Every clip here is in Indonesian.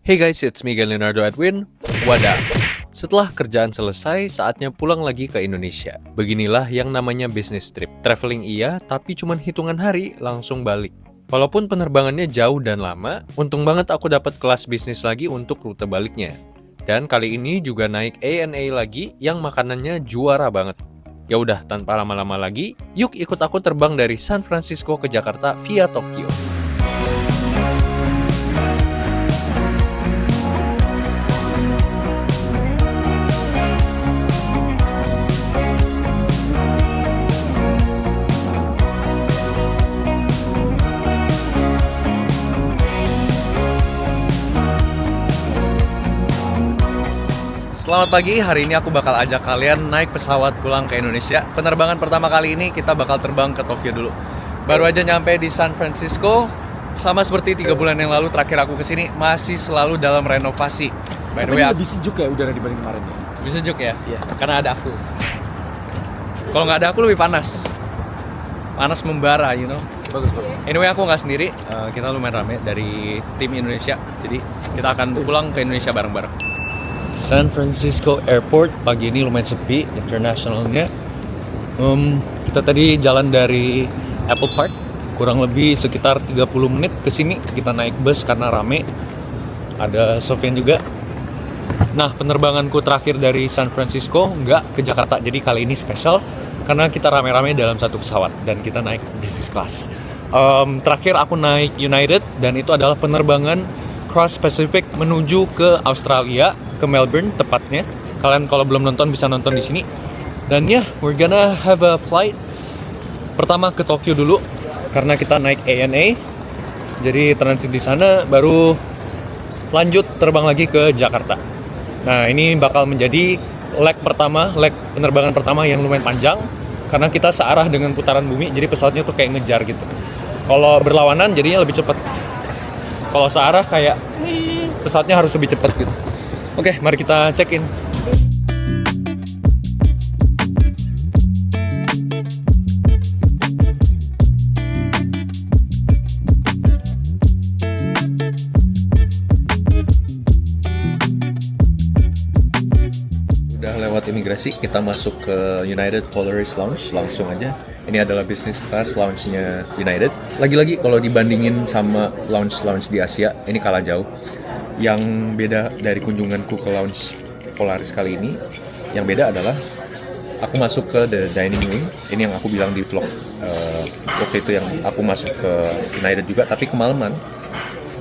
Hey guys, it's Miguel Leonardo Edwin. Wadah. Setelah kerjaan selesai, saatnya pulang lagi ke Indonesia. Beginilah yang namanya business trip. Traveling iya, tapi cuman hitungan hari langsung balik. Walaupun penerbangannya jauh dan lama, untung banget aku dapat kelas bisnis lagi untuk rute baliknya. Dan kali ini juga naik ANA lagi yang makanannya juara banget. Ya udah, tanpa lama-lama lagi, yuk ikut aku terbang dari San Francisco ke Jakarta via Tokyo. Selamat pagi, hari ini aku bakal ajak kalian naik pesawat pulang ke Indonesia. Penerbangan pertama kali ini kita bakal terbang ke Tokyo dulu. Baru aja nyampe di San Francisco, sama seperti 3 bulan yang lalu terakhir aku kesini, masih selalu dalam renovasi. By the way, lebih sejuk ya udara dibanding kemarin ya? lebih sejuk ya? Iya. Karena ada aku. Kalau nggak ada aku lebih panas. Panas membara, you know. Bagus. Anyway, aku nggak sendiri, kita lumayan rame dari tim Indonesia. Jadi kita akan pulang ke Indonesia bareng-bareng. San Francisco Airport pagi ini lumayan sepi internasionalnya. Kita tadi jalan dari Apple Park, kurang lebih sekitar 30 menit ke sini. Kita naik bus karena rame. Ada Sofian juga. Nah, penerbanganku terakhir dari San Francisco nggak ke Jakarta. Jadi kali ini spesial karena kita rame-rame dalam satu pesawat dan kita naik business class. Terakhir aku naik United dan itu adalah penerbangan cross Pacific menuju ke Australia, ke Melbourne tepatnya. Kalian kalau belum nonton bisa nonton di sini. Dan ya, we're gonna have a flight. Pertama ke Tokyo dulu karena kita naik ANA. Jadi transit di sana baru lanjut terbang lagi ke Jakarta. Nah, ini bakal menjadi leg penerbangan pertama yang lumayan panjang karena kita searah dengan putaran bumi. Jadi pesawatnya tuh kayak ngejar gitu. Kalau berlawanan jadinya lebih cepat. Kalau searah kayak pesawatnya harus lebih cepat gitu. Oke, mari kita check in. Udah lewat imigrasi, kita masuk ke United Polaris Lounge langsung aja. Ini adalah business class lounge-nya United. Lagi-lagi kalau dibandingin sama lounge-lounge di Asia, ini kalah jauh. Yang beda dari kunjunganku ke lounge Polaris kali ini, yang beda adalah aku masuk ke the dining room. Ini yang aku bilang di vlog waktu itu yang aku masuk ke United juga, tapi kemalaman.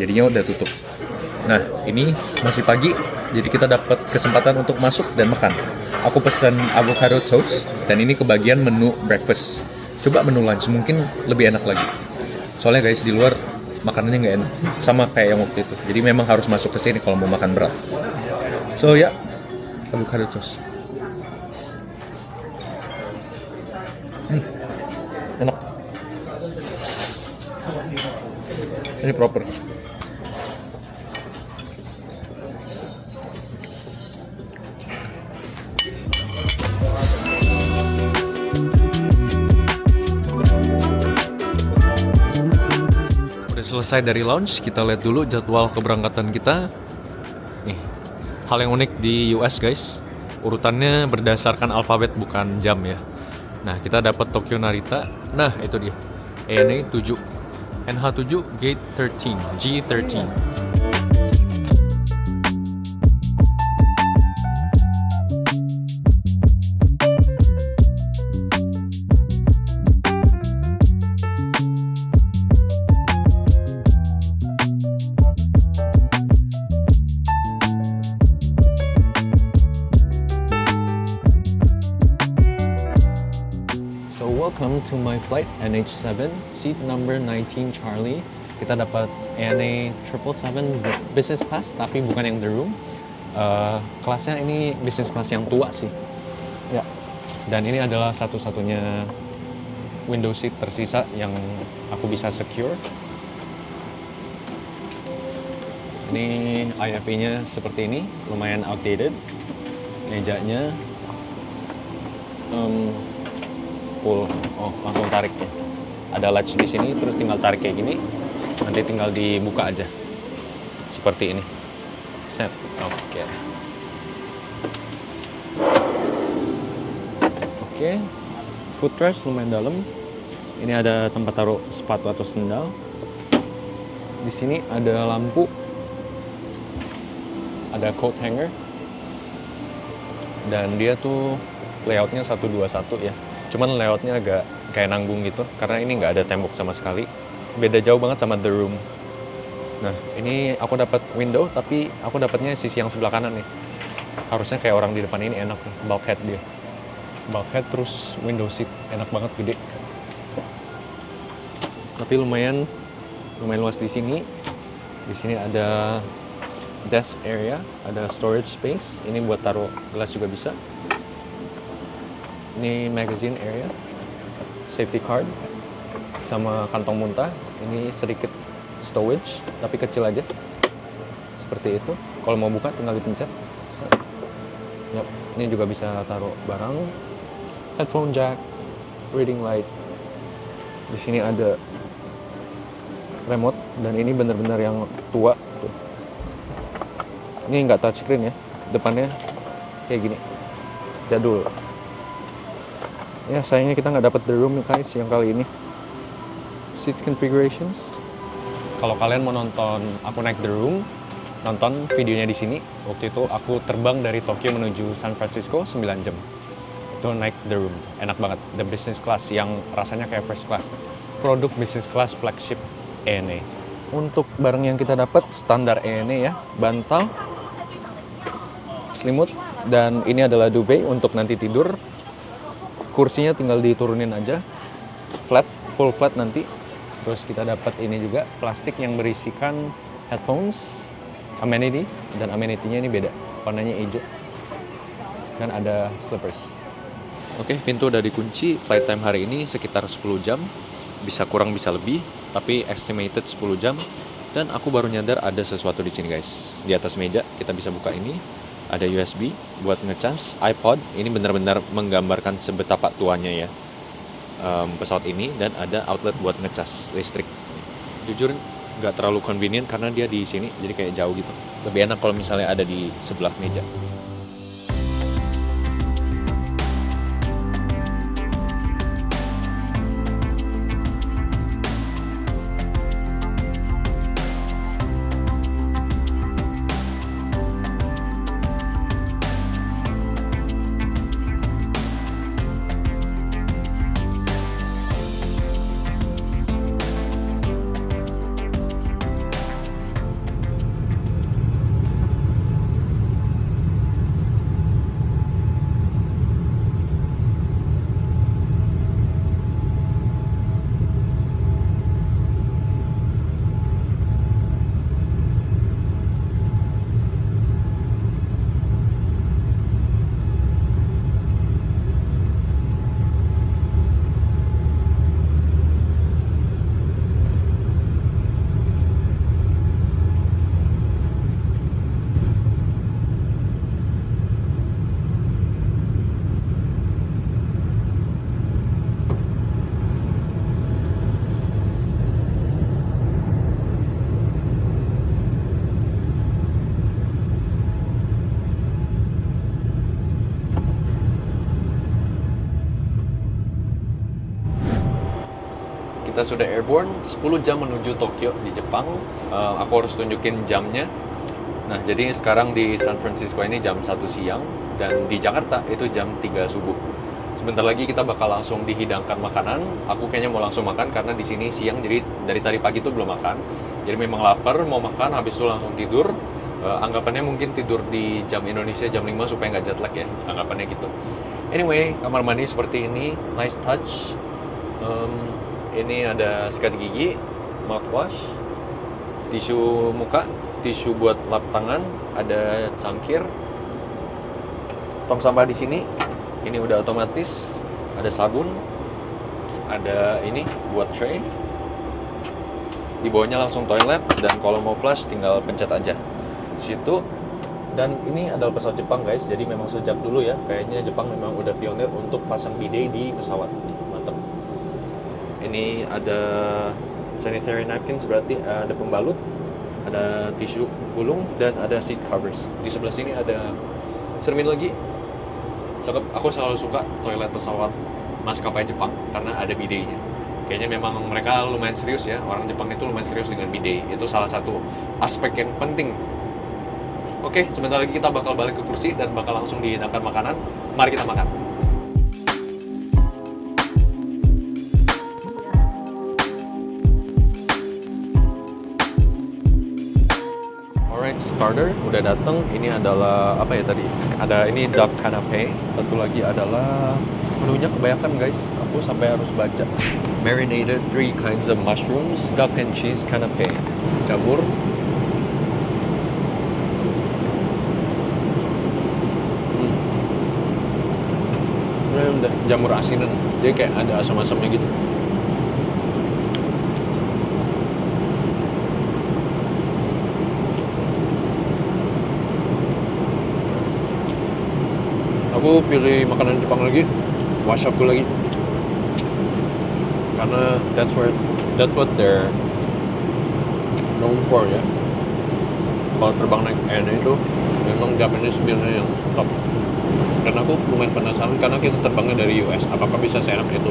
Jadinya udah tutup. Nah, ini masih pagi, jadi kita dapat kesempatan untuk masuk dan makan. Aku pesan avocado toast, dan ini kebagian menu breakfast. Coba menu lunch, mungkin lebih enak lagi. Soalnya guys, di luar makanannya nggak enak, sama kayak yang waktu itu. Jadi memang harus masuk ke sini kalau mau makan berat. So ya, avocado toast. Enak. Ini proper. Selesai dari lounge, kita lihat dulu jadwal keberangkatan kita. Nih, hal yang unik di US guys, urutannya berdasarkan alfabet bukan jam ya. Nah, kita dapat Tokyo Narita. Nah, itu dia. ANA 7, NH7, Gate 13, G13. Welcome to my flight NH7, seat number 19 Charlie. Kita dapat ANA 777 business class, tapi bukan yang the room. Kelasnya ini business class yang tua sih. Ya. Dan ini adalah satu-satunya window seat tersisa yang aku bisa secure. Ini IFE-nya seperti ini, lumayan outdated. Mejanya full, langsung tarik ya. Ada latch di sini, terus tinggal tarik kayak gini. Nanti tinggal dibuka aja. Seperti ini. Set. Oke. Oke. Footrest lumayan dalam. Ini ada tempat taruh sepatu atau sendal. Di sini ada lampu. Ada coat hanger. Dan dia tuh layoutnya 121 ya. Cuman layoutnya agak kayak nanggung gitu. Karena ini nggak ada tembok sama sekali. Beda jauh banget sama The Room. Nah, ini aku dapat window, tapi aku dapatnya sisi yang sebelah kanan nih. Harusnya kayak orang di depan ini enak nih, bulkhead dia. Bulkhead terus window seat, enak banget, gede. Tapi lumayan luas di sini. Di sini ada desk area, ada storage space. Ini buat taruh gelas juga bisa. Ini magazine area, safety card, sama kantong muntah. Ini sedikit stowage, tapi kecil aja. Seperti itu. Kalau mau buka tinggal dipencet. Yap, ini juga bisa taruh barang. Headphone jack, reading light. Di sini ada remote dan ini benar-benar yang tua. Tuh. Ini nggak touchscreen ya. Depannya kayak gini. Jadul. Ya sayangnya kita nggak dapat The Room guys yang kali ini. Seat configurations. Kalau kalian mau nonton aku naik The Room, nonton videonya di sini. Waktu itu aku terbang dari Tokyo menuju San Francisco 9 jam. Itu naik The Room, enak banget. The business class yang rasanya kayak first class. Produk business class flagship ANA. Untuk barang yang kita dapat standar ANA ya, bantal, selimut, dan ini adalah duvet untuk nanti tidur. Kursinya tinggal diturunin aja, flat, full flat nanti. Terus kita dapat ini juga plastik yang berisikan headphones, amenity, dan amenity-nya ini beda, warnanya hijau. Dan ada slippers. Oke, pintu udah dikunci. Flight time hari ini sekitar 10 jam. Bisa kurang bisa lebih, tapi estimated 10 jam. Dan aku baru nyadar ada sesuatu di sini guys. Di atas meja kita bisa buka ini. Ada USB buat ngecas, iPod. Ini benar-benar menggambarkan sebetapa tuanya ya pesawat ini, dan ada outlet buat ngecas listrik. Jujur nggak terlalu convenient karena dia di sini, jadi kayak jauh gitu. Lebih enak kalau misalnya ada di sebelah meja. Kita sudah airborne, 10 jam menuju Tokyo di Jepang. Aku harus tunjukin jamnya. Nah, jadi sekarang di San Francisco ini jam 1 siang, dan di Jakarta itu jam 3 subuh. Sebentar lagi kita bakal langsung dihidangkan makanan. Aku kayaknya mau langsung makan karena di sini siang, jadi dari tadi pagi tuh belum makan. Jadi memang lapar, mau makan, habis itu langsung tidur. Anggapannya mungkin tidur di jam Indonesia jam 5 supaya nggak jet lag ya, anggapannya gitu. Anyway, kamar mandi seperti ini, nice touch. Ini ada sikat gigi, mouthwash, tisu muka, tisu buat lap tangan, ada cangkir, tong sampah di sini. Ini udah otomatis, ada sabun, ada ini buat tray. Di bawahnya langsung toilet, dan kalau mau flush tinggal pencet aja situ. Dan ini adalah pesawat Jepang guys, jadi memang sejak dulu ya, kayaknya Jepang memang udah pionir untuk pasang bidet di pesawat. Mantap. Ini ada sanitary napkins, berarti ada pembalut. ada tisu gulung, dan ada seat covers. Di sebelah sini ada cermin lagi. Cakep. Aku selalu suka toilet pesawat maskapai Jepang karena ada bidenya. Kayaknya memang mereka lumayan serius ya. Orang Jepang itu lumayan serius dengan bidet. Itu salah satu aspek yang penting. Oke, sebentar lagi kita bakal balik ke kursi dan bakal langsung dihidangkan makanan. Mari kita makan. Alright, starter udah datang. Ini adalah apa ya tadi? Ada ini duck canapé. Satu lagi adalah menunya kebanyakan guys. Aku sampai harus baca. Marinated 3 kinds of mushrooms, duck and cheese canapé. Jamur. Ini jamur asinan. Jadi kayak ada asam-asamnya gitu. Aku pilih makanan Jepang lagi, washaku lagi, karena that's what they're known for ya. Kalau terbang naik airnya itu memang Japanese mealnya yang top. Dan aku lumayan penasaran karena kita terbangnya dari US, apakah bisa seenak itu?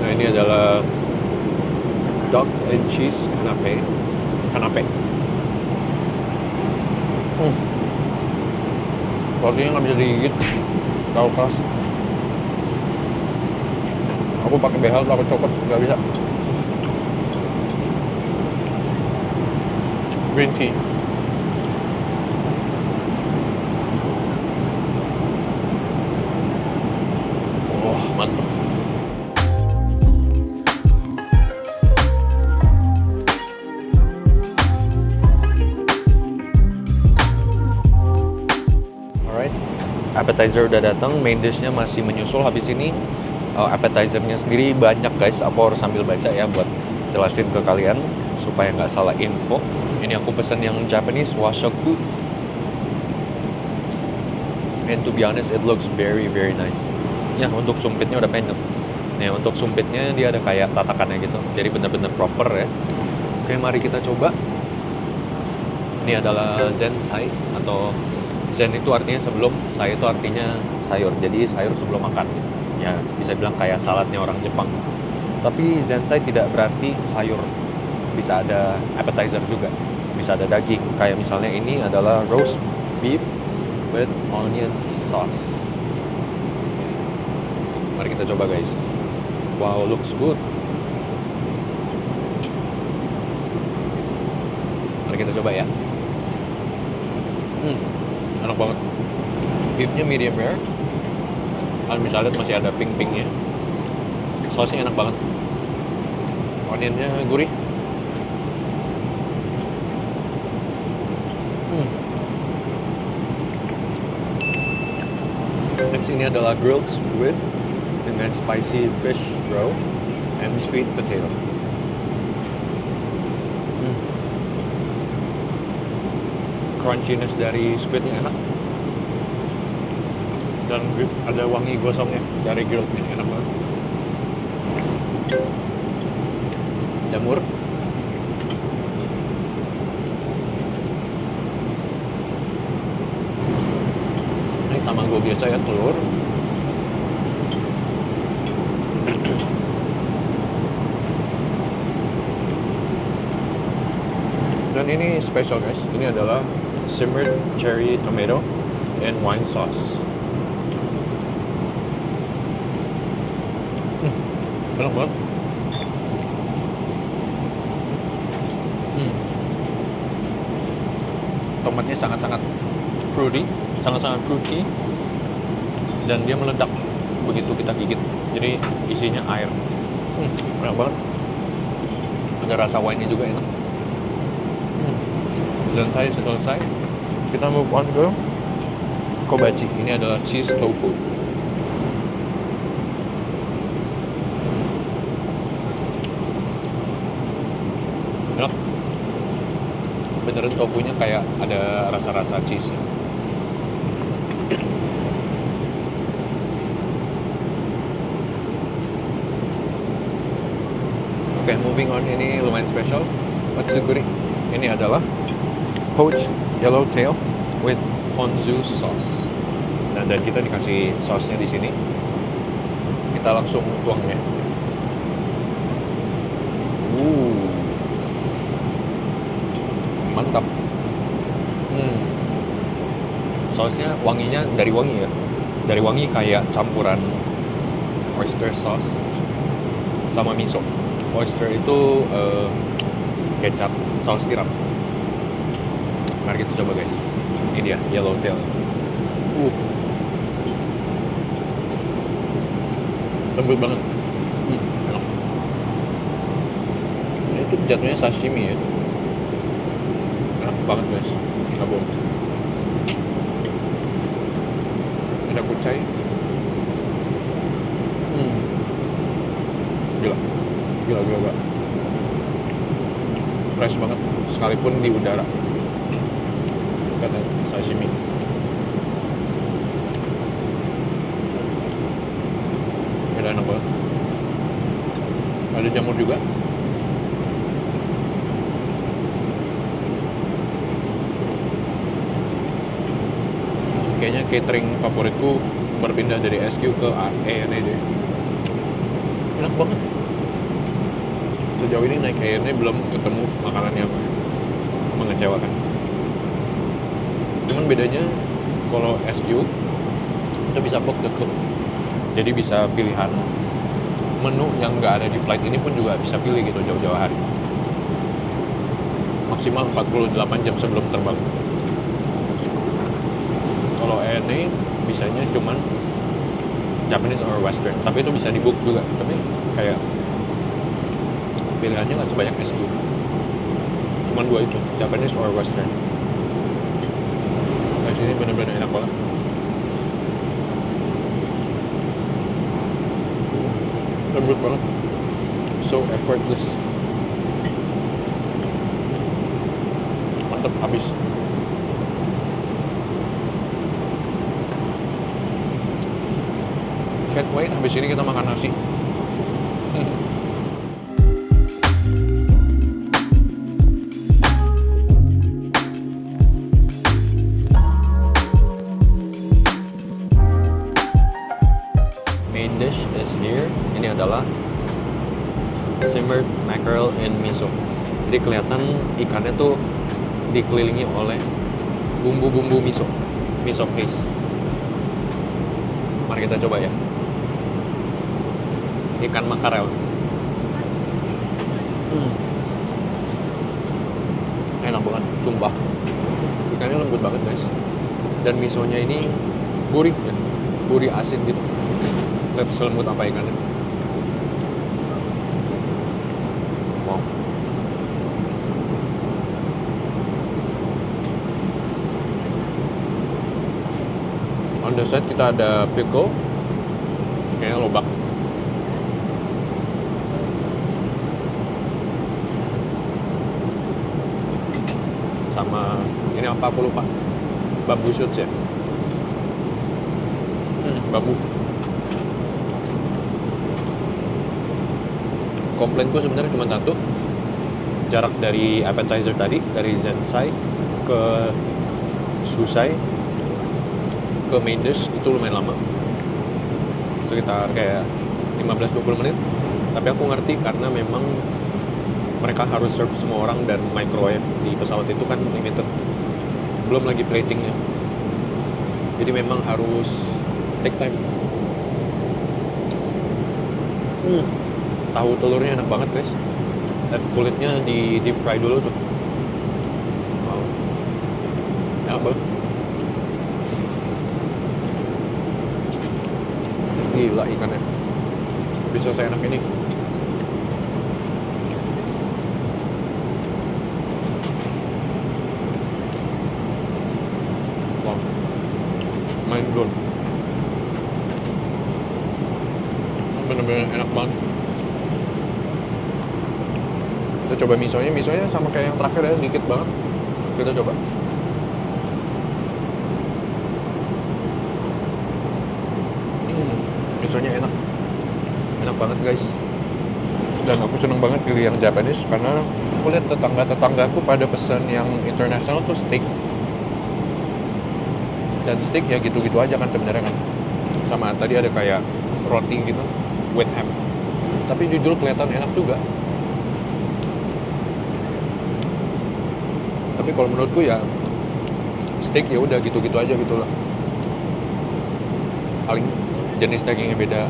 Nah ini adalah duck and cheese canapé. Rotinya nggak bisa digigit, terlalu keras. Aku pakai behel, pakai copot, nggak bisa. Green tea. Wah, mantap. Appetizer udah datang, main dishnya masih menyusul habis ini. Appetizernya sendiri banyak guys, aku harus sambil baca ya buat jelasin ke kalian supaya nggak salah info. Ini aku pesen yang Japanese washaku, and to be honest it looks very very nice. Ya untuk sumpitnya udah pendek. Nih untuk sumpitnya dia ada kayak tatakannya gitu, jadi bener-bener proper ya. Oke, mari kita coba. Ini adalah zensai, atau zen itu artinya sebelum, sai itu artinya sayur. Jadi sayur sebelum makan. Ya, bisa bilang kayak saladnya orang Jepang. Tapi zensai tidak berarti sayur. Bisa ada appetizer juga. Bisa ada daging. Kayak misalnya ini adalah roast beef with onion sauce. Mari kita coba guys. Wow, looks good. Mari kita coba ya. Enak banget. Beefnya medium rare. Kalian bisa lihat masih ada pink-pinknya. Sausnya enak banget. Onionnya gurih. Next ini adalah grilled squid dengan spicy fish roe and sweet potato. Crunchiness dari squidnya enak, dan ada wangi gosongnya dari grillednya, enak banget. Jamur, ini tamago biasa ya, telur. Dan ini special guys, ini adalah simmered cherry tomato and wine sauce. Enak banget. Tomatnya sangat-sangat fruity, dan dia meledak begitu kita gigit. Jadi isinya air. Enak banget. Ada rasa wine-nya juga enak. Dan saya selesai. Kita move on ke kobachi. Ini adalah cheese tofu. Enak. Beneran tofunya kayak ada rasa-rasa cheese. Oke, moving on, ini lumayan spesial. Otsuguri. Ini adalah poached yellowtail with ponzu sauce. Nah, dan kita dikasih sausnya di sini. Kita langsung tuangnya. Mantap. Sausnya wanginya dari wangi ya. Dari wangi kayak campuran oyster sauce sama miso. Oyster itu kecap saus tiram. Mari kita coba guys. Ini dia yellowtail. Lembut banget. Enak. Ini tuh jatuhnya sashimi ya. Enak banget guys. Nggak bohong. Ada kucai. Gila. Fresh banget, sekalipun di udara. Kata sashimi. Ada enak banget. Ada jamur juga. Kayaknya catering favoritku berpindah dari SQ ke ANE deh. Enak banget. Sejauh ini naik ANE belum ketemu makanan yang mengecewakan. Cuman bedanya kalau SQ kita bisa book the cook. Jadi bisa pilihan menu yang nggak ada di flight ini pun juga bisa pilih gitu jauh-jauh hari. Maksimal 48 jam sebelum terbang. Kalau ANA bisanya cuman Japanese or Western, tapi itu bisa di book juga. Tapi kayak pilihannya nggak sebanyak SQ. Cuman dua itu, Japanese or Western. Nah, sini bener-bener enak banget. Lembut banget, so effortless. Mantep habis. Can't wait, habis ini kita makan nasi. Main dish is here. Ini adalah simmered mackerel in miso. Jadi kelihatan ikannya tuh dikelilingi oleh bumbu-bumbu miso paste. Mari kita coba ya. Ikan makarel. Enak banget, sumpah. Ikannya lembut banget guys. Dan misonya ini gurih ya. Gurih asin gitu. Lihat selembut apa ikannya. Wow. On the side kita ada pickle. Kayaknya lobak. Sama ini apa aku lupa, bambu shoots ya. Bambu. Komplainku sebenarnya cuma satu, jarak dari appetizer tadi, dari zensai ke susai ke main dish itu lumayan lama, sekitar kayak 15-20 menit. Tapi aku ngerti karena memang mereka harus serve semua orang dan microwave di pesawat itu kan limited, belum lagi platingnya, jadi memang harus take time. Tahu telurnya enak banget guys, dan kulitnya di deep fry dulu tuh. Wow, enak banget. Gila ikannya bisa seenak ini. Mind blown. Bener-bener enak banget. Kita coba misonya sama kayak yang terakhir ya, dikit banget. Kita coba. Misonya enak banget guys. Dan aku seneng banget pilih yang Japanese karena aku lihat tetangga-tetanggaku pada pesan yang international tuh steak. Dan steak ya gitu-gitu aja kan sebenarnya kan. Sama tadi ada kayak roti gitu with ham. Tapi jujur kelihatan enak juga. Tapi kalau menurutku ya steak ya udah gitu-gitu aja gitu loh. Paling jenis dagingnya beda,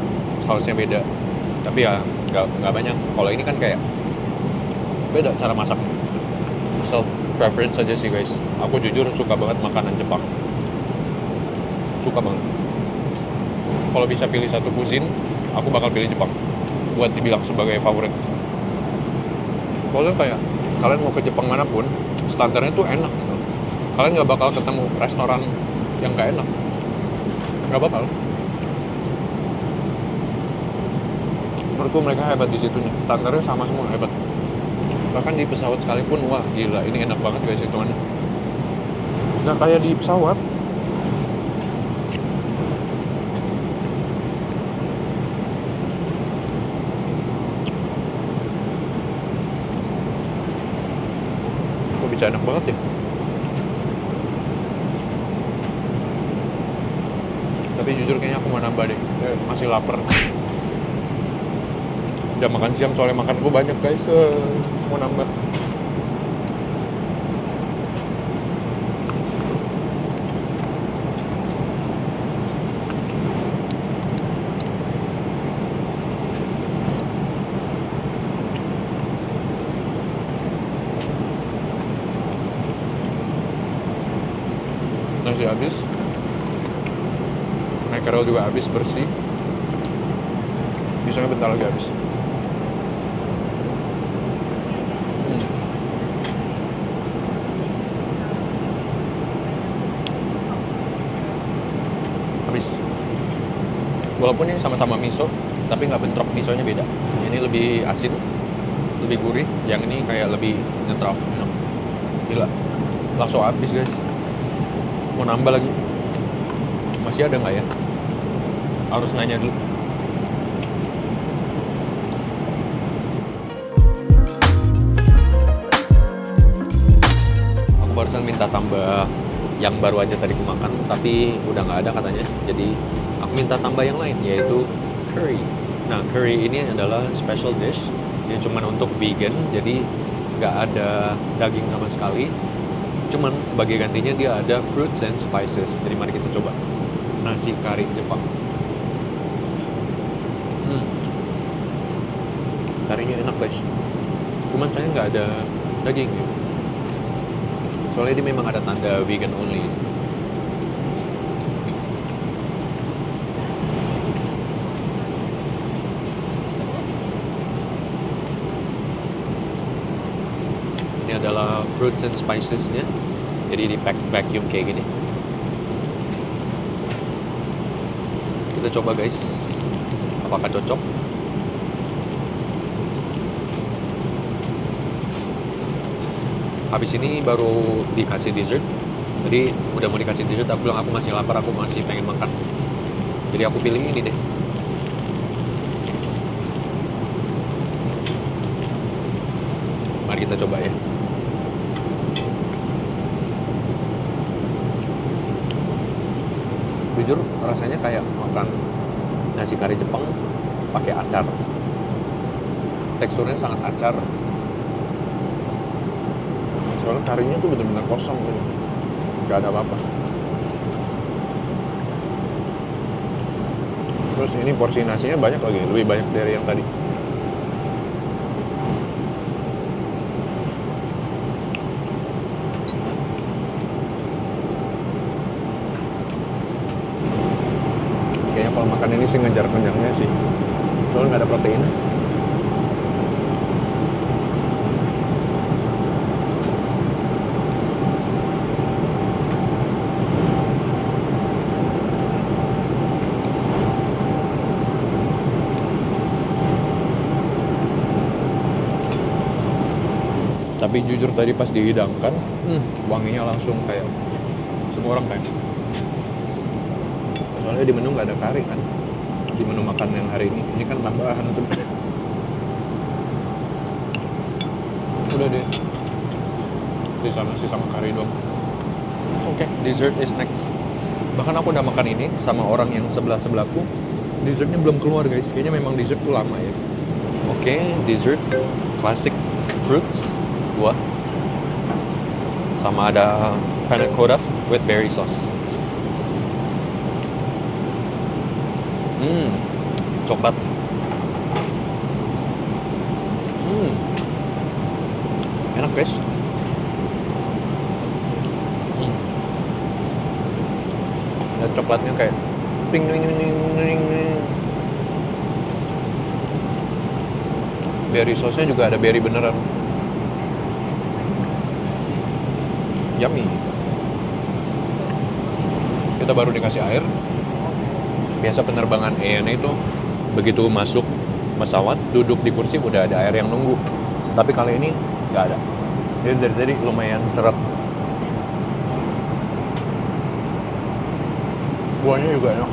sausnya beda. Tapi ya nggak banyak. Kalau ini kan kayak beda cara masaknya. Self preference aja sih guys. Aku jujur suka banget makanan Jepang. Suka banget. Kalau bisa pilih satu cuisine, aku bakal pilih Jepang. Buat dibilang sebagai favorit. Soalnya kayak kalian mau ke Jepang manapun, standarnya tuh enak gitu. Kalian nggak bakal ketemu restoran yang nggak enak. Nggak bakal. Menurutku mereka hebat di situnya. Standarnya sama semua hebat. Bahkan di pesawat sekalipun, wah gila, ini enak banget guys hitungannya. Nggak kayak di pesawat. Kok bisa enak banget ya? Tapi jujur kayaknya aku mau nambah deh. Masih lapar. Udah makan siang soalnya makanku banyak guys. Mau nambah. Nasi habis. Mackerel juga habis bersih. Pisangnya bentar lagi habis. Habis. Walaupun ini sama-sama miso, tapi nggak bentrok, misonya beda. Ini lebih asin, lebih gurih. Yang ini kayak lebih netral. Gila, langsung habis guys. Mau nambah lagi? Masih ada nggak ya? Harus nanya dulu. Aku barusan minta tambah yang baru aja tadi aku makan, tapi udah nggak ada katanya. Jadi aku minta tambah yang lain, yaitu curry. Nah, curry ini adalah special dish yang cuman untuk vegan, jadi nggak ada daging sama sekali. Cuman sebagai gantinya dia ada fruits and spices. Jadi mari kita coba nasi kari Jepang. Karinya enak guys. Cuman saya nggak ada daging ya. Soalnya dia memang ada tanda vegan only. Ini adalah fruits and spicesnya. Jadi di pack vacuum kayak gini. Kita coba guys, apakah cocok? Habis ini baru dikasih dessert. Jadi udah mau dikasih dessert, aku bilang aku masih lapar, aku masih pengen makan. Jadi aku pilih ini deh. Mari kita coba ya. Jujur rasanya kayak makan nasi kari Jepang pakai acar. Teksturnya sangat acar. Soalnya karinya tuh bener-bener kosong gitu. Gak ada apa-apa. Terus ini porsi nasinya banyak lagi, lebih banyak dari yang tadi. Kayaknya kalau makan ini sih ngejar kenyangnya sih. Soalnya nggak ada protein. Tapi jujur tadi pas dihidangkan, wanginya langsung kayak semua orang pengen. Soalnya di menu nggak ada kari kan, di menu makan yang hari ini kan tambahan tuh. Udah deh. Di sana sih sama kari doang. Oke, dessert is next. Bahkan aku udah makan ini sama orang yang sebelahku. Dessertnya belum keluar guys. Kayaknya memang dessert tuh lama ya. Oke, dessert classic fruits, buah. Sama ada panna cotta with berry sauce. Coklat. Enak guys. Dan coklatnya kayak ting ting ting ting ting. Berry sauce-nya juga ada berry beneran. Yummy. Kita baru dikasih air. Biasa penerbangan ANA itu begitu masuk pesawat, duduk di kursi udah ada air yang nunggu. Tapi kali ini nggak ada. Jadi dari tadi lumayan seret. Buahnya juga enak.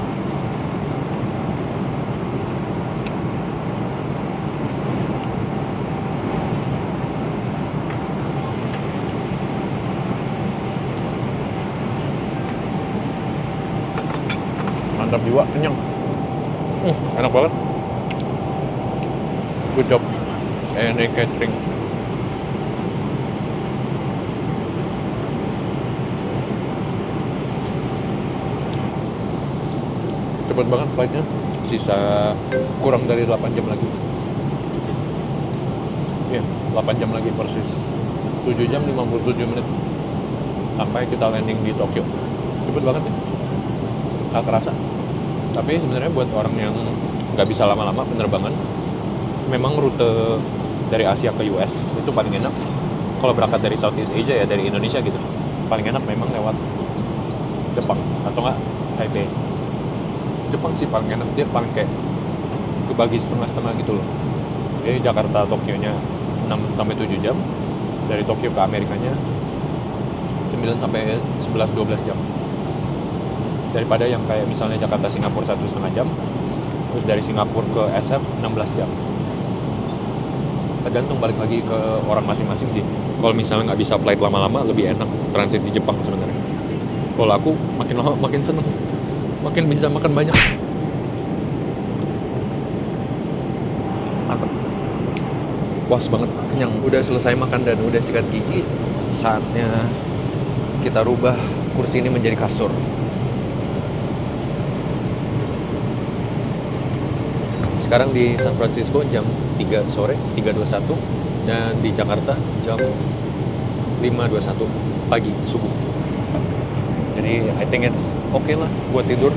Mantap juga, kenyang. Enak banget. Good job ANA Catering. Cepet banget flightnya. Sisa kurang dari 8 jam lagi. Iya, 8 jam lagi persis. 7 jam 57 menit sampai kita landing di Tokyo. Cepet banget ya. Gak kerasa. Tapi sebenarnya buat orang yang nggak bisa lama-lama penerbangan, memang rute dari Asia ke US itu paling enak. Kalau berangkat dari Southeast Asia ya, dari Indonesia gitu, paling enak memang lewat Jepang atau nggak Taipei. Jepang sih paling enak, dia paling kayak kebagi setengah-setengah gitu loh. Jadi Jakarta Tokyo-nya 6-7 jam, dari Tokyo ke Amerikanya 9-11-12 jam. Daripada yang kayak misalnya Jakarta Singapura 1,5 jam, terus dari Singapura ke SF 16 jam. Tergantung, balik lagi ke orang masing-masing sih. Kalau misalnya nggak bisa flight lama-lama, lebih enak transit di Jepang sebenarnya. Kalau aku makin lama makin seneng, makin bisa makan banyak. Mantap, puas banget, kenyang. Udah selesai makan dan udah sikat gigi, saatnya kita rubah kursi ini menjadi kasur. Sekarang di San Francisco jam 3 sore, 3.21, dan di Jakarta jam 5.21 pagi, subuh. Jadi I think it's okay lah buat tidur.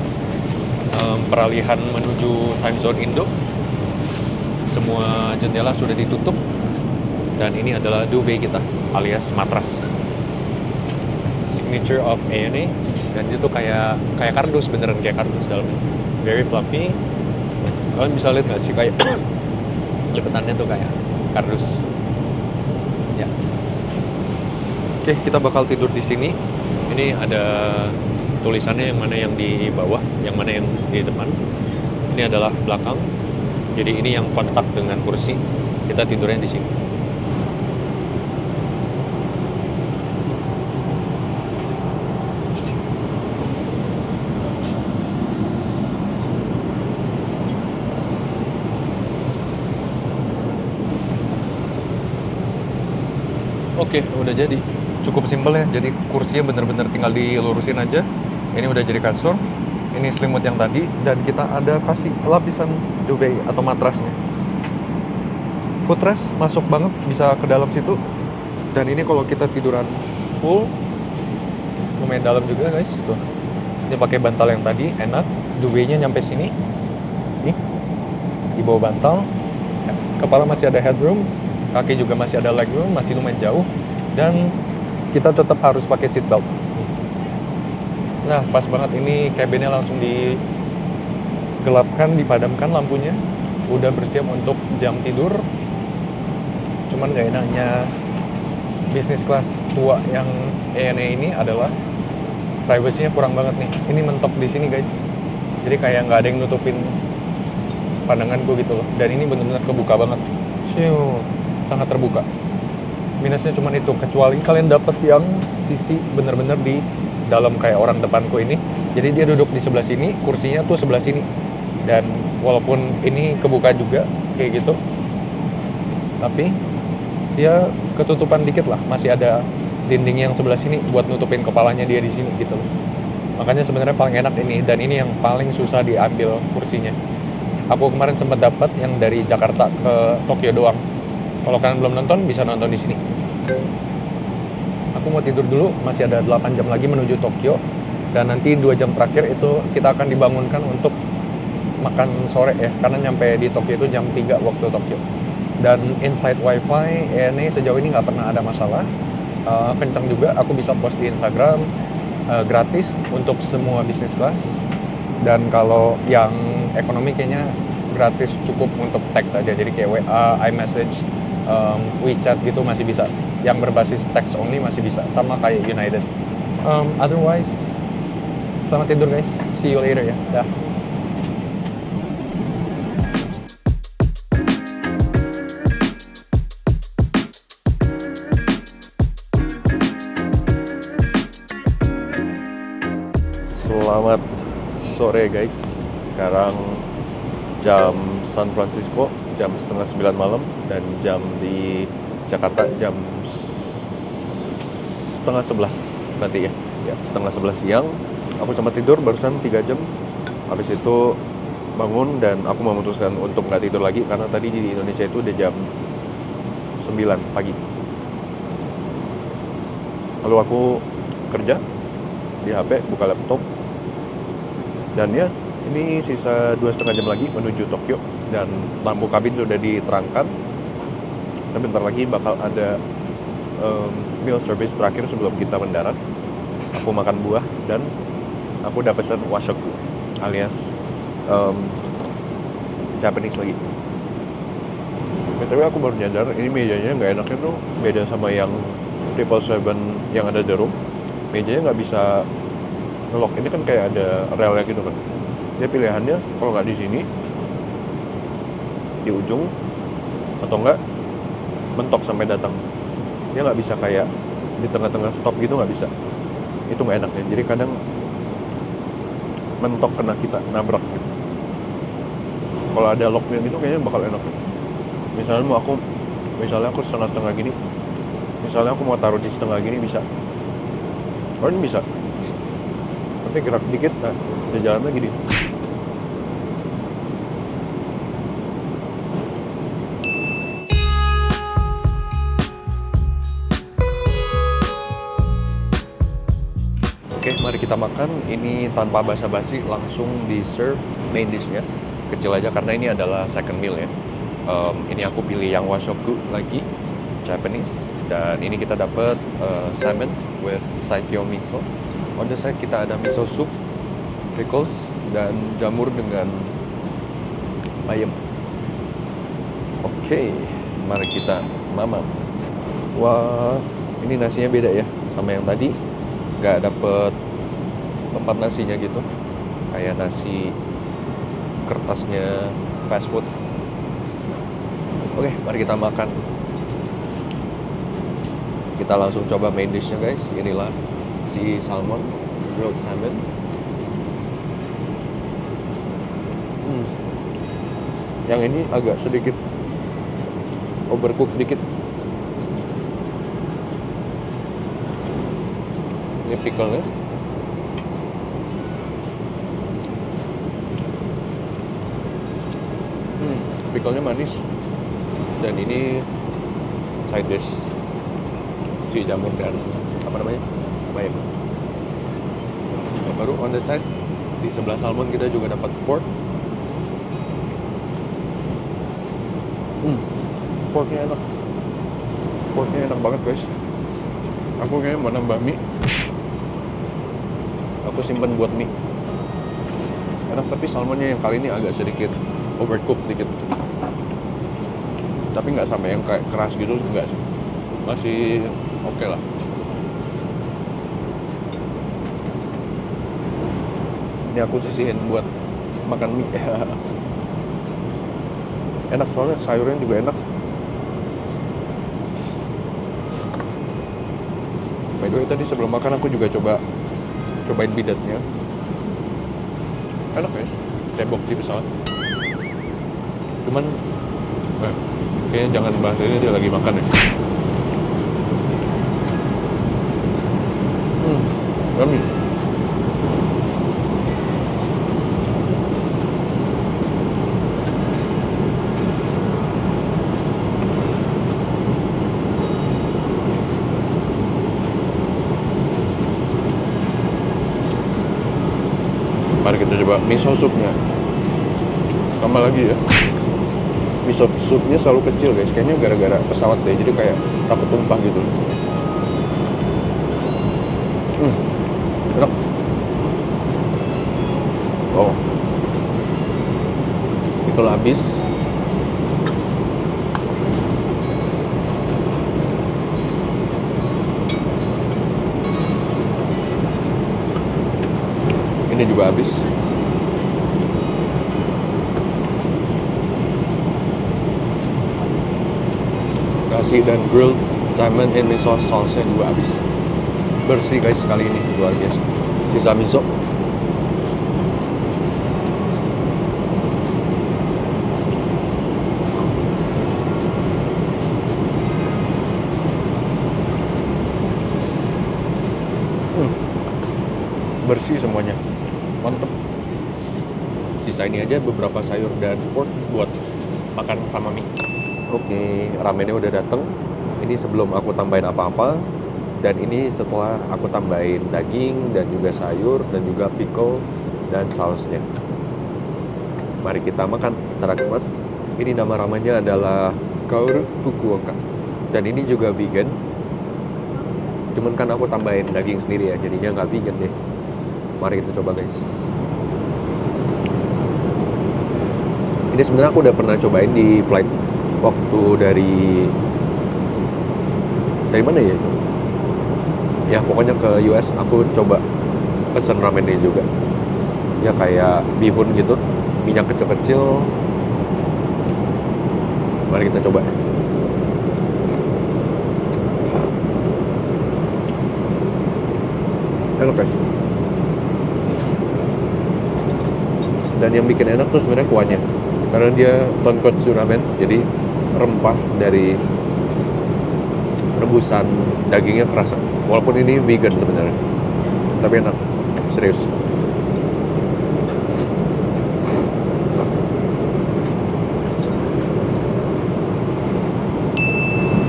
Peralihan menuju time zone Indo, semua jendela sudah ditutup, dan ini adalah duvet kita alias matras signature of ANA, dan itu kayak kardus, beneran kayak kardus dalamnya, very fluffy. Kalian bisa lihat nggak sih kayak lipetannya tuh kayak kardus ya. Oke, kita bakal tidur di sini. Ini ada tulisannya yang mana yang di bawah, yang mana yang di depan. Ini adalah belakang, jadi ini yang kontak dengan kursi. Kita tidurnya di sini. Oke, udah jadi. Cukup simpel ya. Jadi kursinya bener-bener tinggal dilurusin aja. Ini udah jadi kasur. Ini selimut yang tadi, dan kita ada kasih lapisan duvet atau matrasnya. Footrest masuk banget, bisa ke dalam situ. Dan ini kalau kita tiduran full, lumayan dalam juga guys. Tuh. Ini pakai bantal yang tadi, enak. Duvetnya nyampe sini. Nih, di bawah bantal. Kepala masih ada headroom. Kaki juga masih ada legroom, masih lumayan jauh, dan kita tetap harus pakai seatbelt. Nah, pas banget ini cabinnya langsung digelapkan, dipadamkan lampunya, udah bersiap untuk jam tidur. Cuman gak enaknya bisnis kelas tua yang ANA ini adalah privacy-nya kurang banget nih. Ini mentok di sini guys, jadi kayak nggak ada yang nutupin pandanganku gitu loh. Dan ini benar-benar kebuka banget. Sangat terbuka. minusnya cuma itu, kecuali kalian dapat yang sisi bener-bener di dalam kayak orang depanku ini. Jadi dia duduk di sebelah sini, kursinya tuh sebelah sini. Dan walaupun ini kebuka juga kayak gitu, tapi dia ketutupan dikit lah, masih ada dinding yang sebelah sini buat nutupin kepalanya dia di sini gitu loh. Makanya sebenarnya paling enak ini, dan ini yang paling susah diambil kursinya. Aku kemarin sempat dapat yang dari Jakarta ke Tokyo doang. Kalau kalian belum nonton, bisa nonton di sini. Aku mau tidur dulu, masih ada 8 jam lagi menuju Tokyo. Dan nanti 2 jam terakhir itu kita akan dibangunkan untuk makan sore ya, karena nyampe di Tokyo itu jam 3 waktu Tokyo. Dan in-flight wifi ini sejauh ini nggak pernah ada masalah. Kencang juga, aku bisa post di Instagram, gratis untuk semua business class. Dan kalau yang ekonomi kayaknya gratis, cukup untuk teks aja, jadi kayak WA, iMessage, WeChat gitu masih bisa. Yang berbasis text only masih bisa, sama kayak United. Otherwise, selamat tidur guys, see you later ya, dah. Selamat sore guys, sekarang jam San Francisco jam setengah 9 malam, dan jam di Jakarta jam setengah 11 nanti ya, setengah 11 siang. Aku sempat tidur barusan 3 jam, habis itu bangun dan aku memutuskan untuk nggak tidur lagi karena tadi di Indonesia itu udah jam 9 pagi. Lalu aku kerja di HP, buka laptop, dan ya ini sisa 2,5 jam lagi menuju Tokyo, dan lampu kabin sudah diterangkan. Sebentar lagi bakal ada meal service terakhir sebelum kita mendarat. Aku makan buah dan aku udah pesen washoku alias Japanese lagi. Tapi aku baru nyadar ini mejanya nggak enaknya tuh beda sama yang 777 yang ada di room. Mejanya nggak bisa ngelok, ini kan kayak ada relnya gitu kan. Dia pilihannya kalau nggak di sini, di ujung, atau enggak mentok sampai datang. Dia nggak bisa kayak di tengah-tengah stop gitu, nggak bisa. Itu nggak enaknya. Jadi kadang mentok kena kita, nabrak gitu. Kalau ada locknya gitu kayaknya bakal enak. Misalnya aku setengah-setengah gini, misalnya aku mau taruh di setengah gini bisa. Oh ini bisa. Tapi gerak dikit, nah dia jalan lagi dia. Oke, mari kita makan. Ini tanpa basa-basi langsung di serve main dish-nya. Kecil aja karena ini adalah second meal ya. Ini aku pilih yang washoku lagi, Japanese. Dan ini kita dapat salmon with saikyo miso. On the side kita ada miso soup, pickles, dan jamur dengan ayam. Oke, mari kita mamam. Wah, ini nasinya beda ya sama yang tadi. Nggak dapet tempat nasinya gitu, kayak nasi kertasnya fast food. Oke, mari kita makan. Kita langsung coba main dish-nya guys. Inilah si salmon, grilled salmon. Yang ini agak sedikit overcook dikit. Ini pickle-nya. Pickle-nya manis. Dan ini side dish si jamur dan bayam. Baru on the side di sebelah salmon kita juga dapat pork. Porknya enak. Porknya enak banget guys. Aku kayaknya mau nambah mie. Aku simpen buat mie. Enak, tapi salmonnya yang kali ini agak sedikit overcook dikit. Tapi nggak sampai yang kayak keras gitu, nggak sih. Masih oke lah. Ini aku sisihin buat makan mie. Enak soalnya sayurnya juga enak. By the way tadi sebelum makan aku juga cobain bidatnya. Enak guys, cebok di pesawat. Cuman kayaknya jangan bahas ini, dia lagi makan ya. Yummy. Mari kita coba miso supnya. Tambah lagi ya. Miso supnya selalu kecil guys, kayaknya gara-gara pesawat deh, jadi kayak takut tumpah gitu. Enak. Oh, ini kalau habis ini juga habis. Nasi dan grilled salmon in miso sauce-nya juga habis. Bersih guys kali ini, luar biasa. Sisa miso. Bersih semuanya, mantep. Sisa ini aja beberapa sayur dan pork buat makan sama mie. Oke, ramennya udah dateng. Ini sebelum aku tambahin apa-apa, dan ini setelah aku tambahin daging dan juga sayur dan juga pickle dan sausnya. Mari kita makan. Tarakimasu. Ini nama ramennya adalah Kaoru Fukuoka, dan ini juga vegan. Cuman kan aku tambahin daging sendiri ya, jadinya nggak vegan deh. Mari kita coba guys. Ini sebenarnya aku udah pernah cobain di flight waktu dari mana ya? Ya pokoknya ke US aku coba pesen ramen ini juga. Ya kayak bihun gitu, minyak kecil-kecil. Mari kita coba. Enak guys. Dan yang bikin enak tuh sebenarnya kuahnya, karena dia tonkotsu ramen, jadi rempah dari rebusan dagingnya kerasa. Walaupun ini vegan sebenarnya, tapi enak, serius.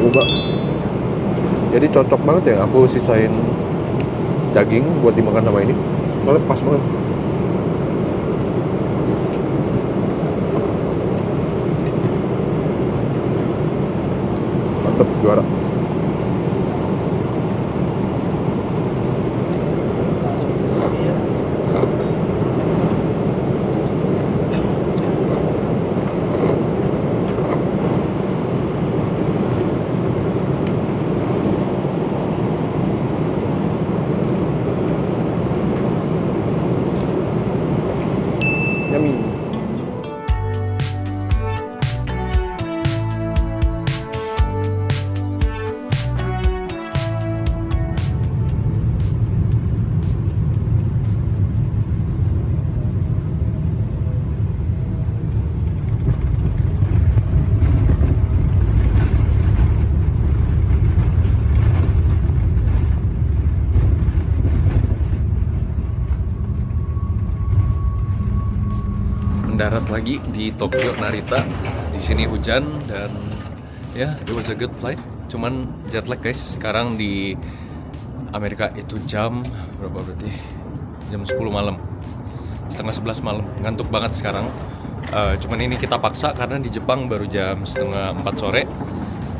Ubah. Jadi cocok banget ya aku sisain daging buat dimakan sama ini. Soalnya pas banget. Mantep, juara. Yummy. Mendarat lagi di Tokyo Narita. Di sini hujan dan ya, it was a good flight. Cuman jet lag guys. Sekarang di Amerika itu jam berapa berarti? Jam 10 malam. Setengah 11 malam. Ngantuk banget sekarang. Cuman ini kita paksa karena di Jepang baru jam setengah 4 sore.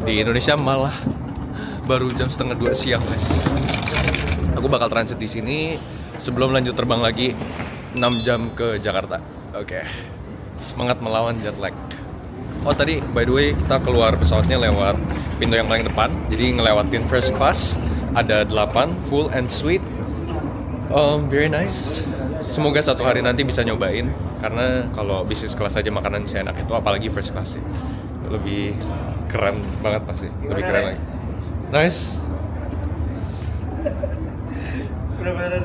Di Indonesia malah baru jam setengah 2 siang guys. Aku bakal transit di sini sebelum lanjut terbang lagi 6 jam ke Jakarta. Oke. Semangat melawan jet lag. Oh tadi by the way kita keluar pesawatnya lewat pintu yang paling depan. Jadi ngelewatin first class. Ada 8 full and suite. Very nice. Semoga satu hari nanti bisa nyobain. Karena kalau bisnis kelas aja makanan seenak itu, apalagi first class sih. Lebih keren banget pasti. Lebih keren lagi. Nice.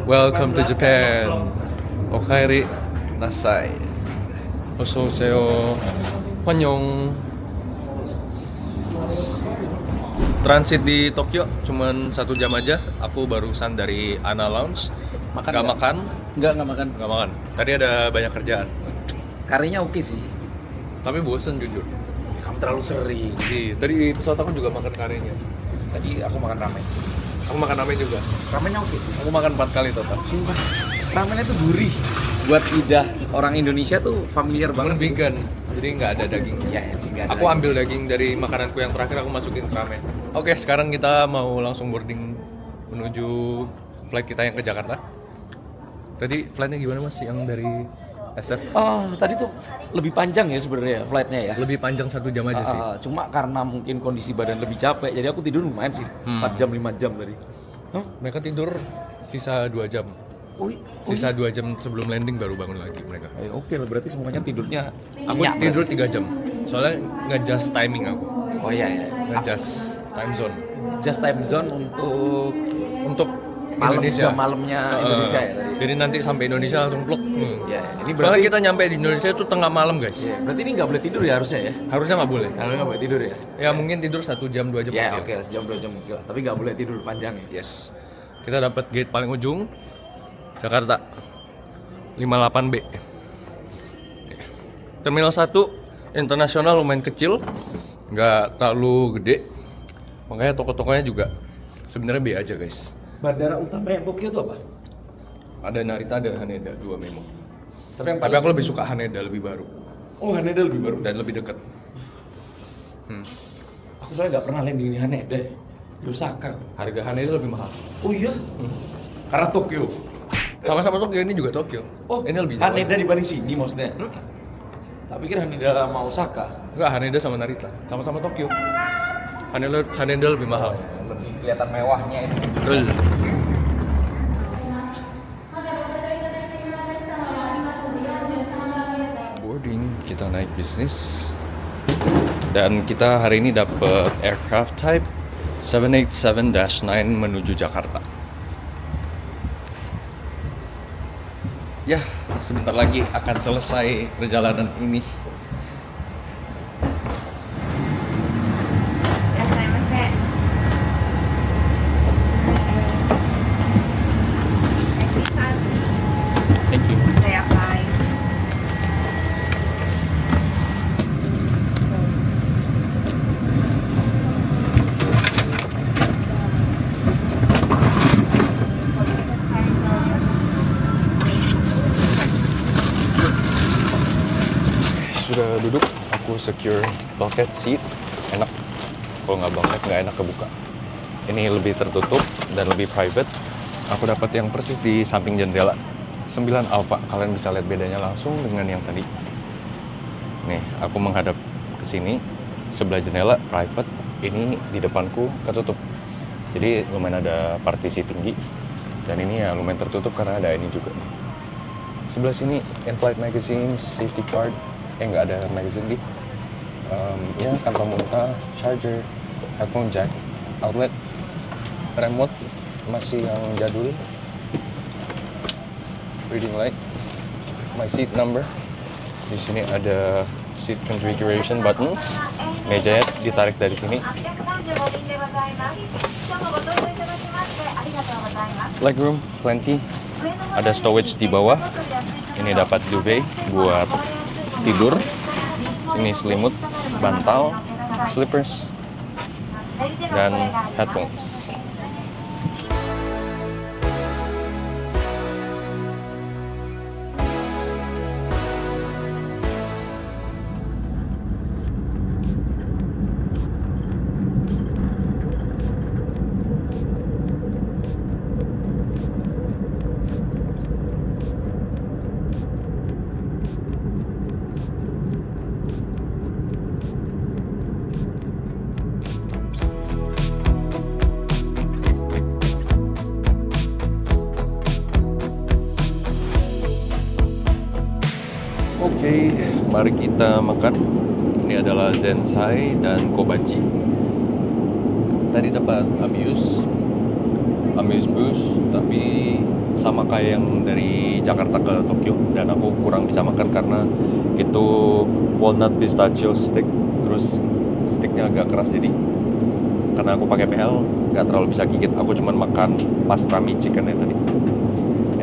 Welcome to Japan. Okaeri nasai. Oso seo. Annyeong. Transit di Tokyo cuman 1 jam aja. Aku barusan dari Ana Lounge. Makan Gak nggak? makan. Nggak makan. Gak makan. Tadi ada banyak kerjaan. Karinya oke sih. Tapi bosen jujur. Kamu terlalu sering. Tadi di pesawat aku juga makan karinya. Tadi aku makan ramen. Aku makan ramen juga. Ramennya oke sih. Aku makan 4 kali total. Sumpah. Ramennya tuh gurih. Buat lidah orang Indonesia tuh familiar Cuman banget. vegan, jadi nggak ada daging. Ya sih nggak ada Aku lagi. ambil daging dari makananku yang terakhir, aku masukin ke ramen. Oke, sekarang kita mau langsung boarding menuju flight kita yang ke Jakarta. Tadi flightnya gimana mas? Yang dari SF? Tadi tuh lebih panjang ya sebenarnya flightnya ya. Lebih panjang 1 jam aja sih. Cuma karena mungkin kondisi badan lebih capek, jadi aku tidur lumayan sih. 4 jam 5 jam tadi. Mereka tidur sisa 2 jam. Sisa 2 jam sebelum landing baru bangun lagi mereka. Oke lah, berarti semuanya tidurnya. Aku nyenyak tidur berarti. 3 jam. Soalnya nge-adjust timing aku. Oh iya ya. Nge-adjust time zone. Just time zone Untuk malam Indonesia. jam malamnya Indonesia ya tadi. Jadi nanti sampai Indonesia langsung pluk. Ya, ini Soalnya berarti kita nyampe di Indonesia itu tengah malam guys. ya, berarti ini nggak boleh tidur ya harusnya ya. Harusnya nggak boleh. Harusnya nggak boleh tidur ya. Ya mungkin tidur 1 jam 2 jam. Ya mungkin. oke, sejam 2 jam mungkin. Tapi nggak boleh tidur panjang ya. Yes. Kita dapat gate paling ujung Jakarta 58B. Terminal 1 internasional lumayan kecil, nggak terlalu gede. Makanya toko-tokonya juga sebenarnya B aja guys. Bandara utama yang Tokyo itu apa? Ada Narita dan Haneda, 2 memang. Tapi yang Tapi aku lebih suka Haneda, lebih baru Haneda lebih baru. dan lebih dekat. Aku soalnya nggak pernah landing di Haneda. Di Osaka. Harga Haneda lebih mahal. Oh iya. Karena Tokyo. Sama-sama Tokyo, ini juga Tokyo. Oh, ini lebih jauh. Haneda dibanding sini maksudnya. Tak pikir Haneda sama Osaka. Enggak, Haneda sama Narita, sama-sama Tokyo. Haneda lebih mahal. Lebih kelihatan mewahnya itu. Betul. Boarding, kita naik bisnis. Dan kita hari ini dapat aircraft type 787-9 menuju Jakarta. Ya, sebentar lagi akan selesai perjalanan ini. いらっしゃいませ。Thank you. Verify. Sudah duduk, aku secure bucket seat, enak. Kalau nggak bucket nggak enak kebuka. Ini lebih tertutup dan lebih private. Aku dapat yang persis di samping jendela. 9 Alpha, kalian bisa lihat bedanya langsung dengan yang tadi. Nih, aku menghadap ke sini, sebelah jendela private. Ini di depanku ketutup. Jadi lumayan ada partisi tinggi. Dan ini ya lumayan tertutup karena ada ini juga. Sebelah sini in-flight magazine, safety card. Nggak ada magazine di. Ya kantong muntah, charger, headphone jack, outlet, remote masih yang jadul, reading light, my seat number. Di sini ada seat configuration buttons. Mejanya ditarik dari sini. 835便でございます。今日もご搭乗いただきましてありがとうございます。 Legroom plenty. Ada storage di bawah. Ini dapat duvet buat tidur. Sini selimut, bantal, slippers, dan headphones. Oke, mari kita makan. Ini adalah zensai dan kobachi. Tadi dapat amuse boost, tapi sama kayak yang dari Jakarta ke Tokyo, dan aku kurang bisa makan karena itu walnut pistachio stick, terus sticknya agak keras, jadi karena aku pakai PL nggak terlalu bisa gigit. Aku cuman makan pastrami chicken tadi.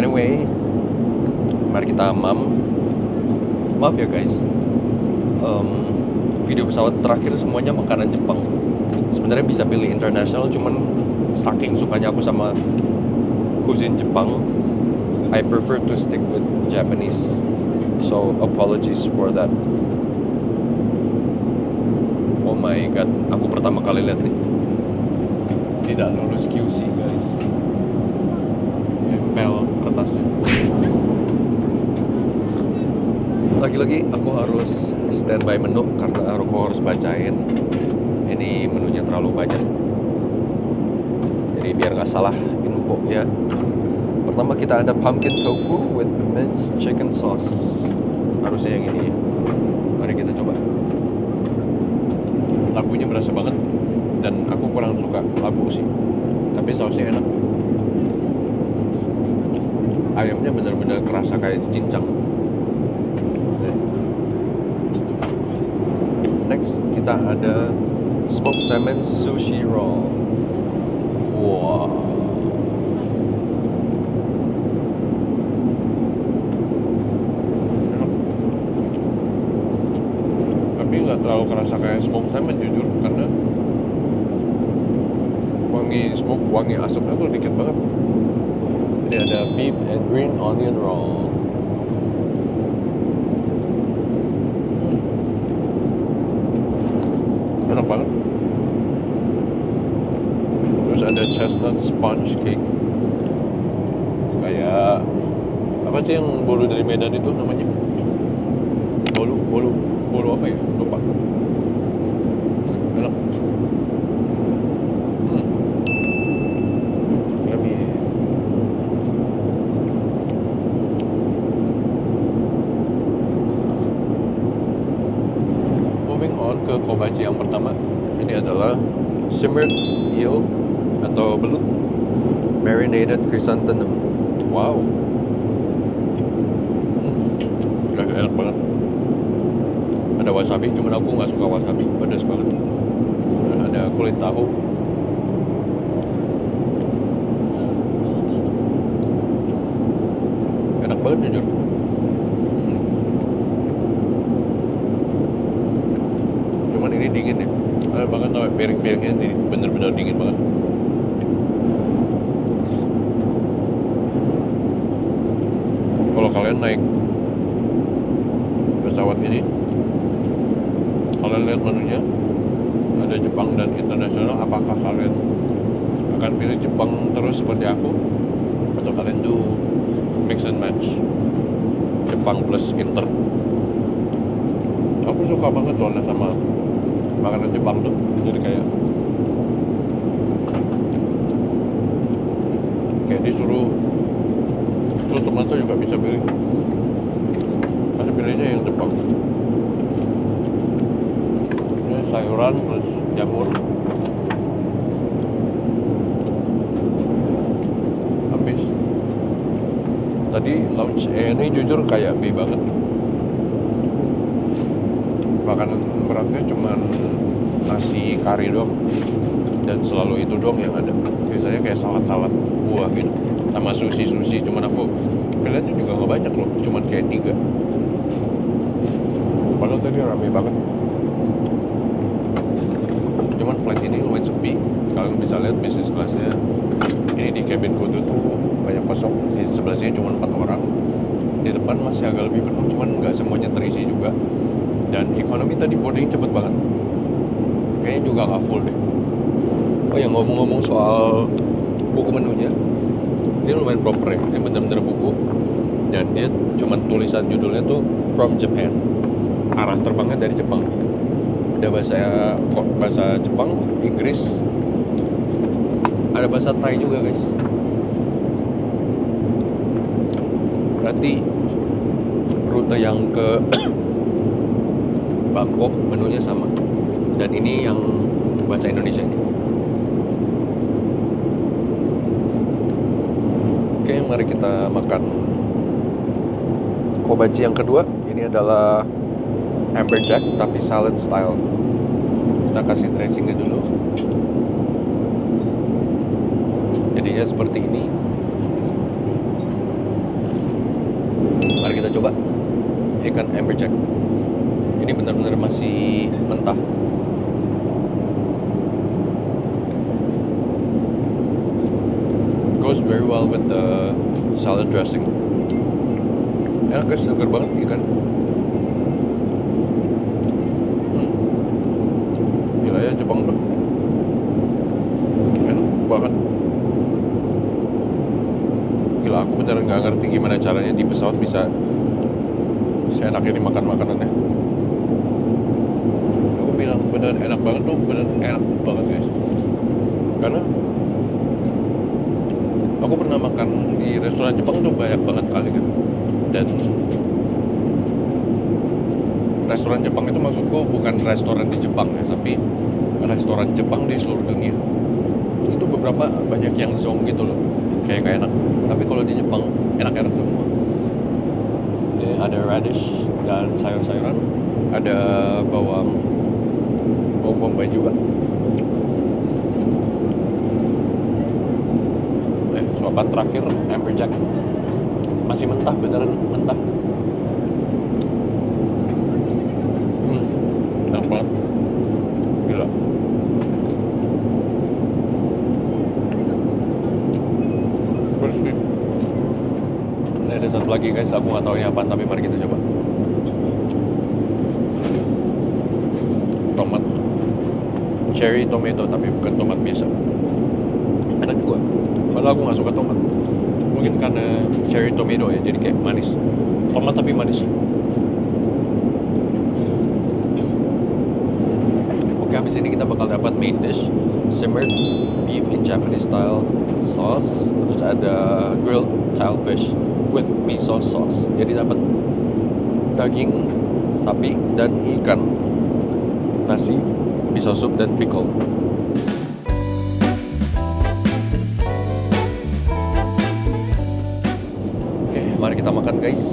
Anyway, mari kita maaf ya guys, video pesawat terakhir semuanya makanan Jepang. Sebenarnya bisa pilih internasional, cuman saking sukanya aku sama cuisine Jepang, I prefer to stick with Japanese. So apologies for that. Oh my god, aku pertama kali lihat nih tidak lulus QC guys. Nempel kertasnya. Lagi-lagi aku harus standby menu karena aku harus bacain. Ini menunya terlalu banyak, jadi biar nggak salah info ya. Pertama kita ada pumpkin tofu with minced chicken sauce. Harusnya yang ini ya. Mari kita coba. Labunya berasa banget, dan aku kurang suka labu sih, tapi sausnya enak. Ayamnya benar-benar kerasa kayak cincang. Next kita ada smoked salmon sushi roll. Wow. Enak. Tapi nggak terlalu kerasa kayak smoked salmon jujur, karena wangi asapnya tuh dikit banget. Ini ada beef and green onion roll. Enak banget. Terus ada chestnut sponge cake. Kayak apa sih yang bolu dari Medan itu namanya? Bolu apa ya? Lupa. Enak. Yummy. Moving on ke kobachi yang pertama. Ini adalah simmered eel atau belut marinated chrysanthemum. Wow. Enak banget. Ada wasabi, cuman aku nggak suka wasabi, pedas banget. Dan ada kulit tahu. Enak banget jujur. Cuman ini dingin ya. Ada banget sampai piring-piringnya ini bener-bener dingin banget. Kalau kalian naik pesawat ini, kalian lihat menunya ada Jepang dan internasional, apakah kalian akan pilih Jepang terus seperti aku, atau kalian do mix and match Jepang plus Inter? Aku suka banget soalnya sama makanan Jepang tuh, jadi kayak disuruh tutup mata juga bisa pilih, tapi pilihnya yang Jepang. Ini sayuran plus jamur. Habis tadi lunch ini jujur kayak mie banget. Makanan beratnya cuman nasi kari doang, dan selalu itu doang yang ada. Biasanya kayak salad buah gitu, sama sushi. Cuman aku pilihannya juga nggak banyak loh, cuman kayak 3. Padahal tadi rame banget. Cuman flight ini lumayan sepi. Kalian bisa lihat business classnya. Ini di cabin crew tuh banyak kosong. Di sebelah sini cuma 4 orang. Di depan masih agak lebih penuh, cuman nggak semuanya terisi juga. Dan ekonomi tadi boarding cepet banget. Kayaknya juga nggak full deh. Oh ya, ngomong-ngomong soal buku menunya, ini lumayan proper ya. Ini bener-bener buku, dan dia cuman tulisan judulnya tuh From Japan. Arah terbangnya dari Jepang. Ada bahasa Jepang, Inggris, ada bahasa Thai juga guys. Berarti rute yang ke Bangkok menunya sama, dan ini yang bahasa Indonesia nih. Oke, mari kita makan kobachi yang kedua. Ini adalah amberjack tapi salad style. Kita kasih dressingnya dulu. Jadinya seperti ini. Mari kita coba ikan amberjack. Ini benar-benar masih mentah. Goes very well with the salad dressing. Enak guys, segar banget ikan. Gila ya Jepang tuh. Enak banget. Gila, aku beneran gak ngerti gimana caranya di pesawat bisa seenak ini makan makanannya. Aku bilang bener enak banget tuh, bener enak banget guys. Karena aku pernah makan di restoran Jepang tuh banyak banget kali kan. Dan restoran Jepang itu maksudku bukan restoran di Jepang ya, tapi restoran Jepang di seluruh dunia. Itu beberapa banyak yang zong gitu loh, kayak gak enak. Tapi kalau di Jepang enak-enak semua. Ada radish dan sayur-sayuran, ada bawang bombay juga. Suapan terakhir amberjack masih mentah, beneran mentah. Enak banget, gila. Bersih. Ini ada satu lagi guys, aku nggak tahu ini apa, tapi mari kita coba. Tomat, cherry tomato, tapi bukan tomat biasa. Enak juga. Padahal aku nggak suka tomat. Mungkin karena cherry tomato ya, jadi kayak manis. Tomat tapi manis. Oke, habis ini kita bakal dapat main dish, simmered beef in Japanese style sauce. Terus ada grilled tilefish with miso sauce. Jadi dapat daging sapi dan ikan, nasi, miso soup dan pickle. Mari kita makan guys.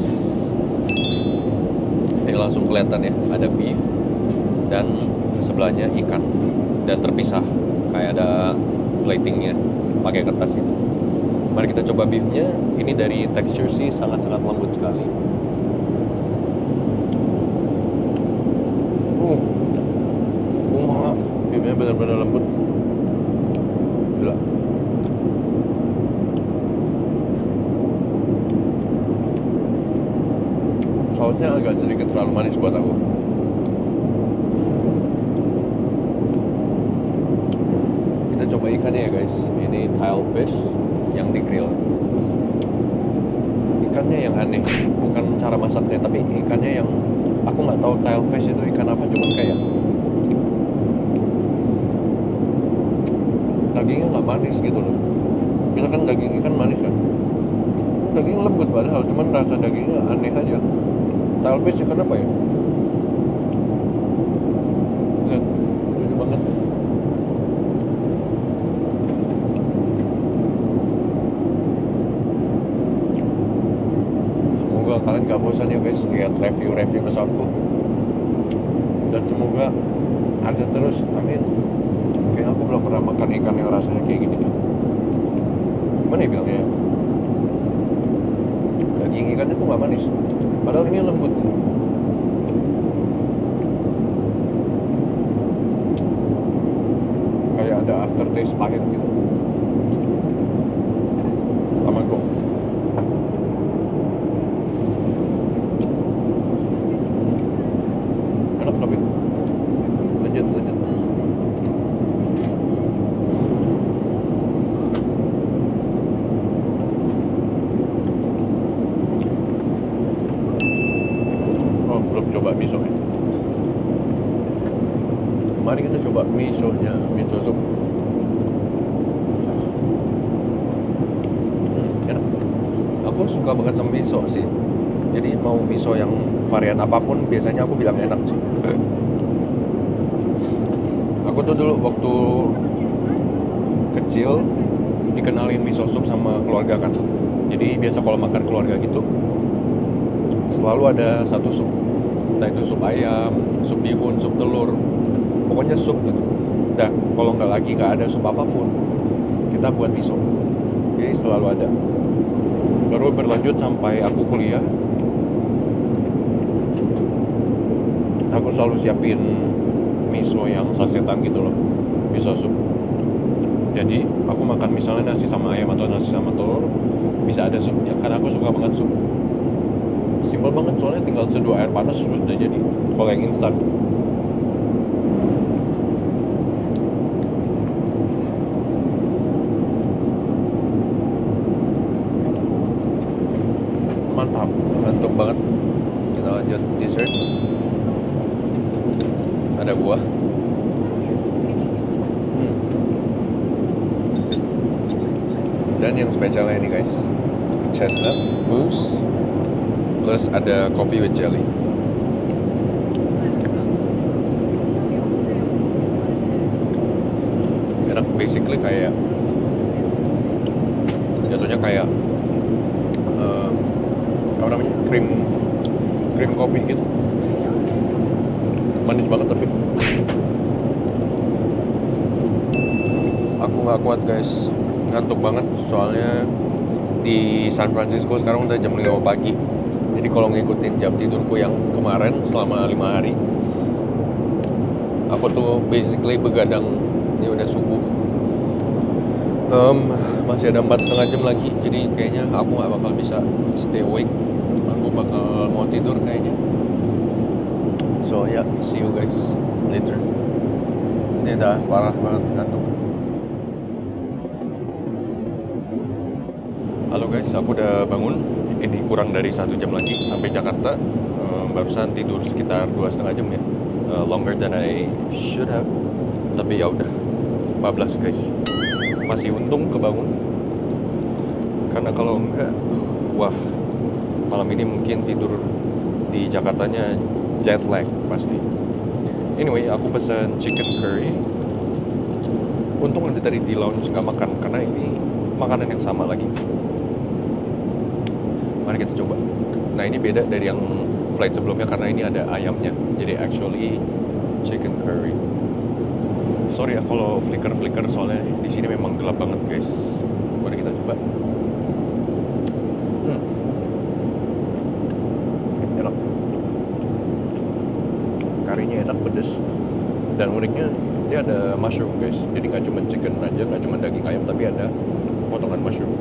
Ini langsung kelihatan ya, ada beef dan sebelahnya ikan dan terpisah kayak ada platingnya pakai kertas gitu. Mari kita coba beefnya. Ini dari tekstur sih sangat-sangat lembut sekali. Beefnya benar-benar lembut. Gila. Sausnya agak sedikit terlalu manis buat aku. Kita coba ikannya ya guys. Ini tilefish yang di grill. Ikannya yang aneh, bukan cara masaknya, tapi ikannya yang aku nggak tahu tilefish itu ikan apa, cuma kayak dagingnya nggak manis gitu loh. Kita kan daging ikan manis kan. Daging lembut padahal, cuman rasa dagingnya aneh aja. Tilefish ikan apa ya? Lihat, lucu banget. Semoga kalian gak bosan ya guys lihat review pesawatku. Dan semoga ada terus, amin. Kayak aku belum pernah makan ikan yang rasanya kayak gini deh. Gimana ya bilangnya? Daging ikannya tuh gak manis, padahal ini lembut. Kayak ada aftertaste pahit gitu. Tamago. Enak tapi legit. Coba miso ya. Mari kita coba misonya, miso soup. Enak. Aku suka banget sama miso sih. Jadi mau miso yang varian apapun biasanya aku bilang enak sih. Aku tuh dulu waktu kecil dikenalin miso soup sama keluarga kan. Jadi Jadi biasa kalau makan keluarga gitu selalu ada satu sup, entah itu sup ayam, sup bihun, sup telur, pokoknya sup gitu. Dan kalau nggak ada sup apapun, kita buat miso. Jadi selalu ada. Baru berlanjut sampai aku kuliah, aku selalu siapin miso yang sasetan gitu loh, miso sup. Jadi aku makan misalnya nasi sama ayam atau nasi sama telur, bisa ada supnya karena aku suka banget sup. Simpel banget, soalnya tinggal seduh air panas terus udah jadi. Kalau yang instan, mantap, ngantuk banget. Kita lanjut dessert. Ada buah. Dan yang spesialnya ini guys, chestnut mousse, plus ada coffee with jelly. Enak, basically kayak jatuhnya kayak apa namanya, cream kopi gitu. Manis banget tapi aku nggak kuat guys, ngantuk banget soalnya di San Francisco sekarang udah jam 5 pagi. Jadi kalau ngikutin jam tidurku yang kemarin selama 5 hari, aku tuh basically begadang. Ini udah subuh, masih ada 4,5 jam lagi. Jadi kayaknya aku nggak bakal bisa stay awake. Aku bakal mau tidur kayaknya. So yeah, see you guys later. Ini udah parah banget ngantuk. Halo guys, aku udah bangun. Ini kurang dari 1 jam lagi sampai Jakarta. Barusan tidur sekitar 2,5 jam ya. Longer than I should have. Tapi ya udah, 14 guys. Masih untung kebangun. Karena kalau enggak, wah, malam ini mungkin tidur di Jakartanya jet lag pasti. Anyway, aku pesan chicken curry. Untung nanti tadi di lounge nggak makan karena ini makanan yang sama lagi. Mari kita coba. Nah, ini beda dari yang flight sebelumnya karena ini ada ayamnya. Jadi actually chicken curry. Sorry ya kalau flicker soalnya di sini memang gelap banget guys. Mari kita coba. Enak. Karinya enak, pedes. Dan uniknya dia ada mushroom guys. Jadi nggak cuma chicken aja, nggak cuma daging ayam, tapi ada potongan mushroom.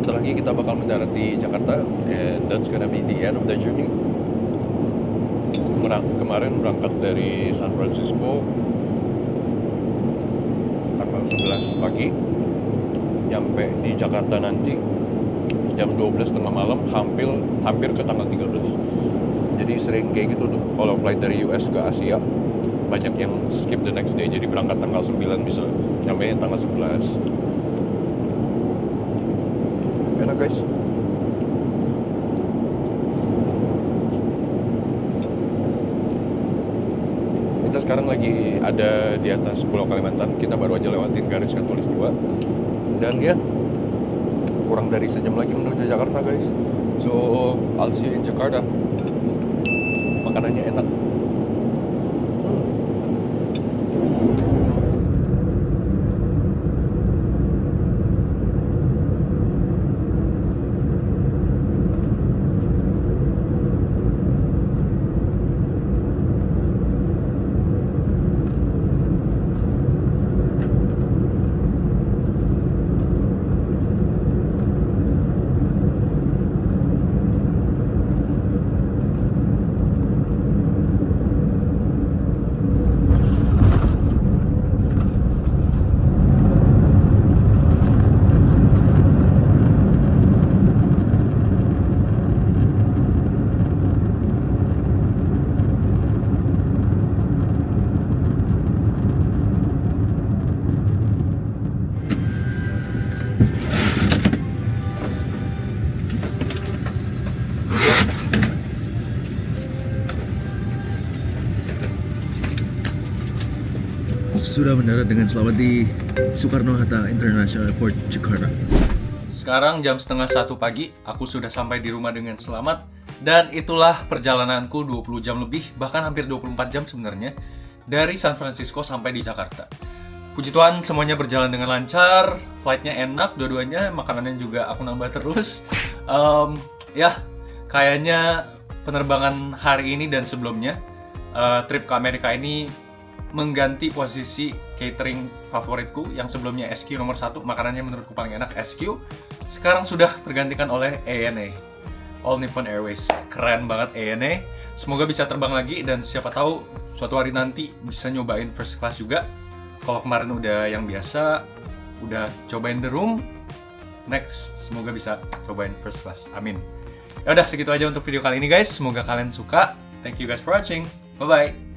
Setelah lagi kita bakal mendarat di Jakarta, and that's gonna be the end of the journey. Kemarin berangkat dari San Francisco tanggal 11 pagi, nyampe di Jakarta nanti jam 12 tengah malam, hampir ke tanggal 13. Jadi sering kayak gitu tuh, kalau flight dari US ke Asia banyak yang skip the next day, jadi berangkat tanggal 9 bisa nyampe tanggal 11. Enak guys. Kita sekarang lagi ada di atas Pulau Kalimantan. Kita baru aja lewatin garis Khatulistiwa. Dan ya, kurang dari sejam lagi menuju Jakarta guys. So, I'll see you in Jakarta. Makanannya enak. Sudah mendarat dengan selamat di Soekarno-Hatta International Airport, Jakarta. sekarang jam setengah 1 pagi, aku sudah sampai di rumah dengan selamat. Dan itulah perjalananku 20 jam lebih, bahkan hampir 24 jam sebenarnya, dari San Francisco sampai di Jakarta. Puji Tuhan semuanya berjalan dengan lancar, flightnya enak dua-duanya, makanannya juga aku nambah terus. Ya, kayaknya penerbangan hari ini dan sebelumnya, trip ke Amerika ini mengganti posisi catering favoritku yang sebelumnya SQ nomor 1, makanannya menurutku paling enak SQ. Sekarang sudah tergantikan oleh ANA, All Nippon Airways. Keren banget ANA. Semoga bisa terbang lagi dan siapa tahu suatu hari nanti bisa nyobain first class juga. Kalau kemarin udah yang biasa, udah cobain the room, next semoga bisa cobain first class. Amin. Ya udah segitu aja untuk video kali ini guys. Semoga kalian suka. Thank you guys for watching. Bye bye.